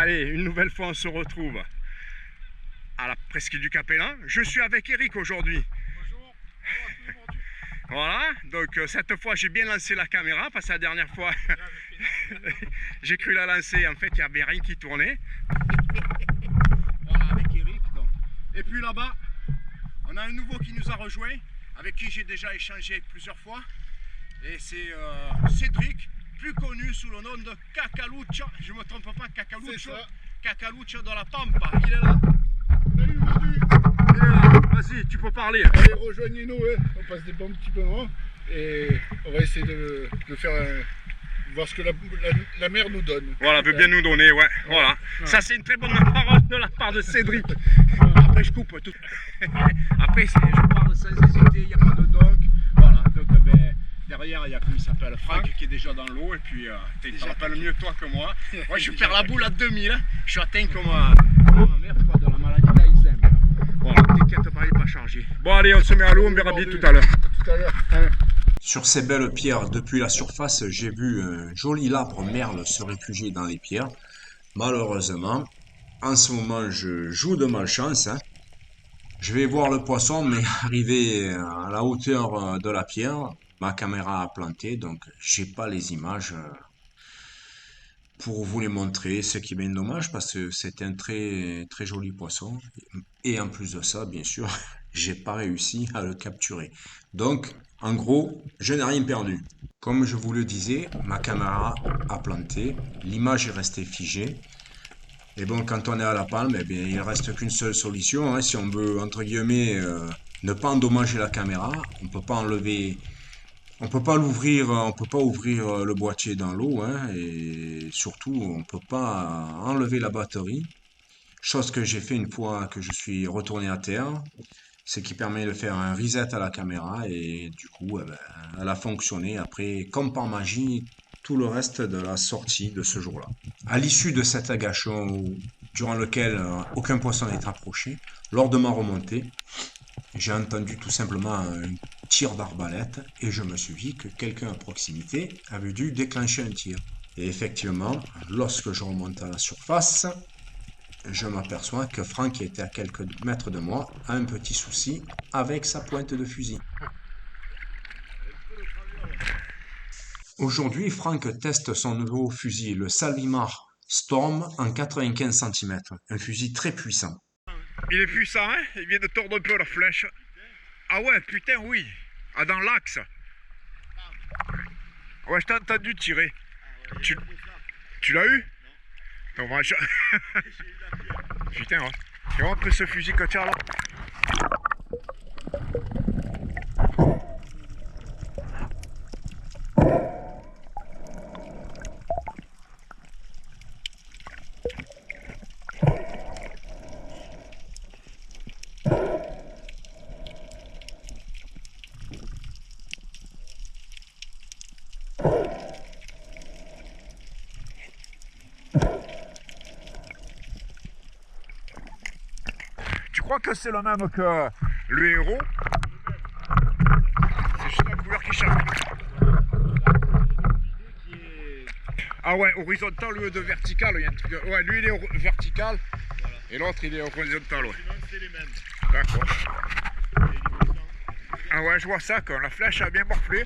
Allez, une nouvelle fois, on se retrouve à la presqu'île du Capellan. Je suis avec Eric aujourd'hui. Bonjour. Voilà, donc cette fois, j'ai bien lancé la caméra parce que la dernière fois, j'ai cru la lancer. En fait, il n'y avait rien qui tournait. Voilà, avec Eric. Donc. Et puis là-bas, on a un nouveau qui nous a rejoint, avec qui j'ai déjà échangé plusieurs fois. Et c'est Cédric, plus connu sous le nom de Cacalucha. Je ne me trompe pas, Cacalucha. Cacalucha de la Pampa. Il est là. Salut Manu. Il est là. Vas-y, tu peux parler. Allez, rejoignez-nous, hein. On passe des bons petits moments et on va essayer de faire voir ce que la mer nous donne. Voilà, veut bien nous donner, ouais. Voilà. Ouais. Ça, c'est une très bonne parole de la part de Cédric. Après, je coupe tout. Après, je parle sans hésiter, il n'y a pas de donc. Voilà, donc derrière, il y a, comme il s'appelle, Franck qui est déjà dans l'eau. Et puis, tu te rappelles mieux toi que moi. Moi, je perds la boule à 2000. Hein. Je suis atteint comme ma mère, quoi, de la maladie d'Alzheimer. Voilà, t'inquiète pas, il n'est pas chargé. Bon, allez, on se met à l'eau, on verra bien tout à l'heure. Tout à l'heure. Sur ces belles pierres, depuis la surface, j'ai vu un joli labre merle se réfugier dans les pierres. Malheureusement, en ce moment, je joue de malchance. Hein. Je vais voir le poisson, mais arrivé à la hauteur de la pierre, ma caméra a planté, donc j'ai pas les images pour vous les montrer, ce qui est bien dommage parce que c'est un très très joli poisson. Et en plus de ça, bien sûr, j'ai pas réussi à le capturer. Donc, en gros, je n'ai rien perdu. Comme je vous le disais, ma caméra a planté, l'image est restée figée. Et bon, quand on est à la palme, eh bien, il ne reste qu'une seule solution. Hein, si on veut, entre guillemets, ne pas endommager la caméra, on peut pas enlever, on peut pas l'ouvrir, on peut pas ouvrir le boîtier dans l'eau, hein, et surtout, on peut pas enlever la batterie. Chose que j'ai fait une fois que je suis retourné à terre, ce qui permet de faire un reset à la caméra et du coup, eh ben, elle a fonctionné. Après, comme par magie, tout le reste de la sortie de ce jour-là. À l'issue de cet agachon durant lequel aucun poisson n'est approché, lors de ma remontée, j'ai entendu tout simplement un tir d'arbalète et je me suis dit que quelqu'un à proximité avait dû déclencher un tir. Et effectivement, lorsque je remonte à la surface, je m'aperçois que Franck, qui était à quelques mètres de moi, a un petit souci avec sa pointe de fusil. Aujourd'hui, Franck teste son nouveau fusil, le Salvimar Storm en 95 cm, un fusil très puissant. Il est puissant, hein? Il vient de tordre un peu la flèche. Ah ouais, putain, oui. Ah, dans l'axe. Ouais, je t'ai entendu tirer. Tu l'as eu? Non. Dommage. Putain, ouais. Tu vois un peu ce fusil que tu as là? Tu crois que c'est le même que le héros? C'est juste un couleur qui change. Ah ouais, horizontal au lieu de vertical. Il y a un truc de... Ouais, lui il est vertical et l'autre il est horizontal. Ouais. C'est les mêmes. D'accord. Ah ouais, je vois ça quand la flèche a bien morflé.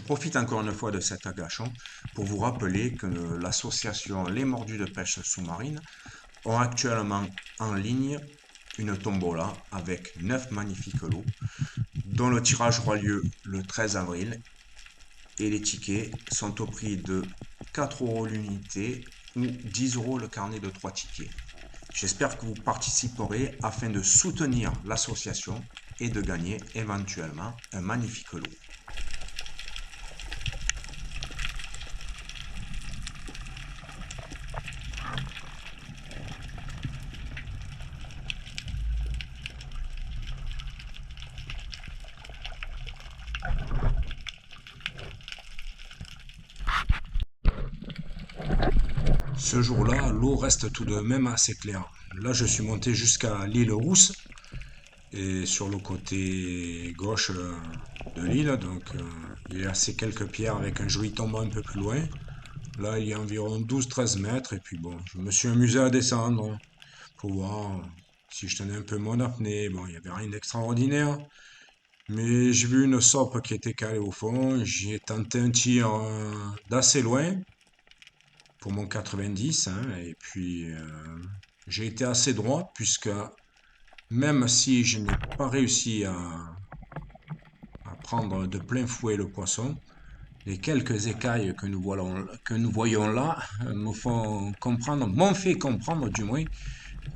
profite encore une fois de cet agachon pour vous rappeler que l'association Les Mordus de Pêche Sous-Marine ont actuellement en ligne une tombola avec 9 magnifiques lots, dont le tirage aura lieu le 13 avril et les tickets sont au prix de 4 € l'unité ou 10 € le carnet de 3 tickets. J'espère que vous participerez afin de soutenir l'association et de gagner éventuellement un magnifique lot. Ce jour-là, l'eau reste tout de même assez claire. Là, je suis monté jusqu'à l'île Rousse et sur le côté gauche de l'île, donc il y a ces quelques pierres avec un joli tombeau un peu plus loin. Là, il y a environ 12-13 mètres et puis bon, je me suis amusé à descendre pour voir si je tenais un peu mon apnée. Bon, il n'y avait rien d'extraordinaire, mais j'ai vu une sope qui était calée au fond. J'ai tenté un tir d'assez loin pour mon 90, hein, et puis j'ai été assez droit puisque même si je n'ai pas réussi à prendre de plein fouet le poisson, les quelques écailles que nous voyons là m'ont fait comprendre du moins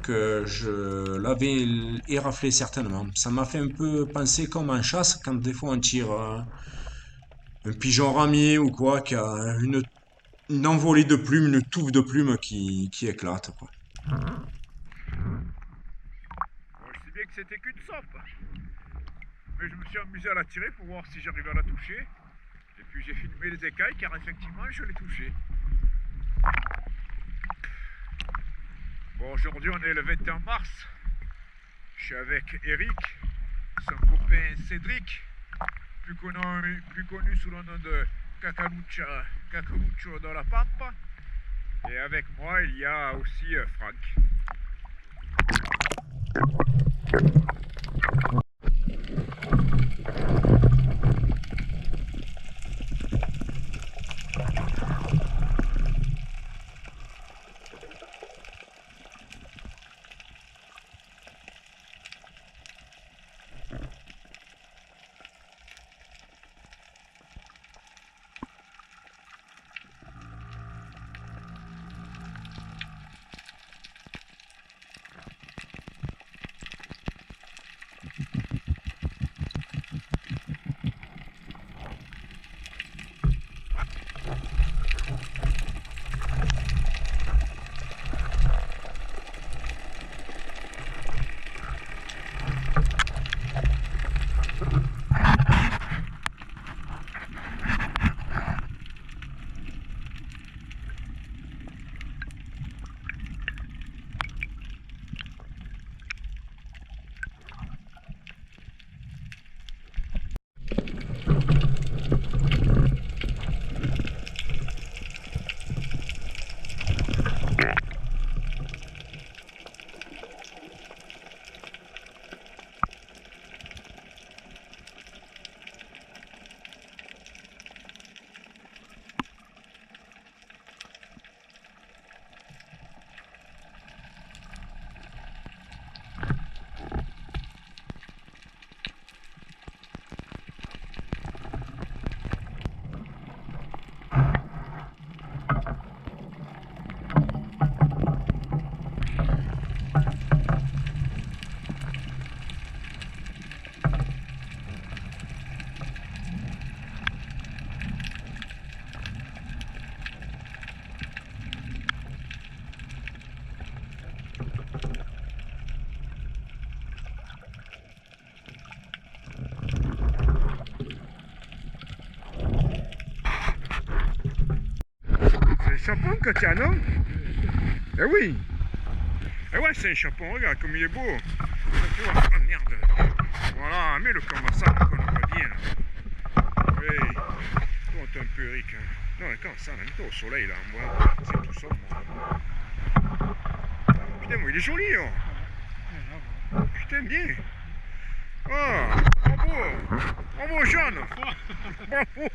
que je l'avais éraflé certainement. Ça m'a fait un peu penser comme en chasse quand des fois on tire un pigeon ramier ou quoi qui a une envolée de plumes, une touffe de plumes qui éclate, quoi. Bon, je sais bien que c'était qu'une sope, mais je me suis amusé à la tirer pour voir si j'arrivais à la toucher. Et puis j'ai filmé les écailles car effectivement je l'ai touchée. Bon, aujourd'hui on est le 21 mars. Je suis avec Eric, son copain Cédric, plus connu sous le nom de Cacaruccio dans la Pampa. Et avec moi il y a aussi Franck. Chapon que tu as, non? Eh oui! Eh ouais, c'est un chapon, regarde comme il est beau! Tu vois, ah merde! Voilà, mets-le comme ça pour qu'on le voit bien. Oui, tourne un peu, Eric. Non, comme ça, même toi au soleil là, moi, c'est tout sombre. Putain, moi, il est joli, oh! Putain, bien! Oh, bravo. Bravo, Jeanne. Bravo.